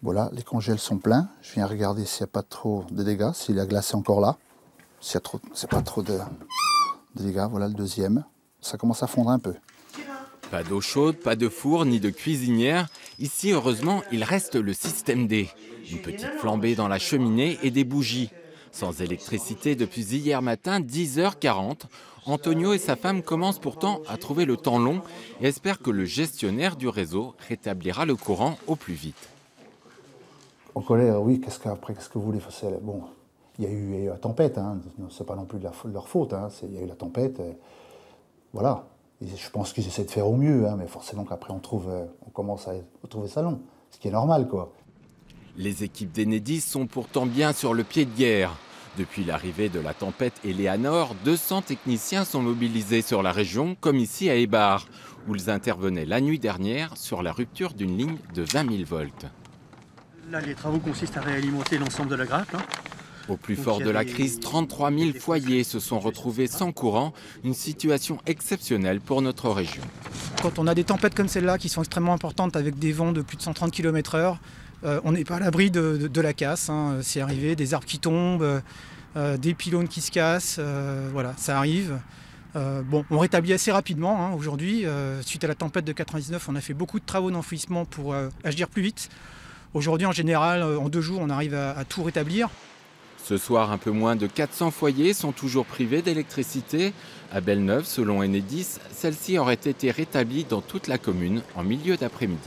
Voilà, les congèles sont pleins. Je viens regarder s'il n'y a pas trop de dégâts, si la glace est encore là. S'il n'y a pas trop de dégâts, voilà le deuxième. Ça commence à fondre un peu. Pas d'eau chaude, pas de four, ni de cuisinière. Ici, heureusement, il reste le système D. Une petite flambée dans la cheminée et des bougies. Sans électricité depuis hier matin, 10h40, Antonio et sa femme commencent pourtant à trouver le temps long et espèrent que le gestionnaire du réseau rétablira le courant au plus vite. En colère, oui, qu'est-ce que vous voulez faire? Bon, il y a eu la tempête, hein. C'est pas non plus de leur faute, hein. Il y a eu la tempête, voilà. Et je pense qu'ils essaient de faire au mieux, hein, mais forcément qu'après on commence à trouver ça long, ce qui est normal, quoi. Les équipes d'Enedis sont pourtant bien sur le pied de guerre. Depuis l'arrivée de la tempête Eleanor, 200 techniciens sont mobilisés sur la région, comme ici à Eibar, où ils intervenaient la nuit dernière sur la rupture d'une ligne de 20 000 volts. Là, les travaux consistent à réalimenter l'ensemble de la grappe. Au plus fort de la crise, 33 000 foyers se sont retrouvés sans courant, une situation exceptionnelle pour notre région. Quand on a des tempêtes comme celle-là qui sont extrêmement importantes avec des vents de plus de 130 km/h, on n'est pas à l'abri de la casse, hein. C'est arrivé, des arbres qui tombent, des pylônes qui se cassent, voilà, ça arrive. Bon, on rétablit assez rapidement, hein, aujourd'hui. Suite à la tempête de 99, on a fait beaucoup de travaux d'enfouissement pour agir plus vite. Aujourd'hui, en général, en 2 jours, on arrive à tout rétablir. Ce soir, un peu moins de 400 foyers sont toujours privés d'électricité. À Belle-Neuve, selon Enedis, celle-ci aurait été rétablie dans toute la commune en milieu d'après-midi.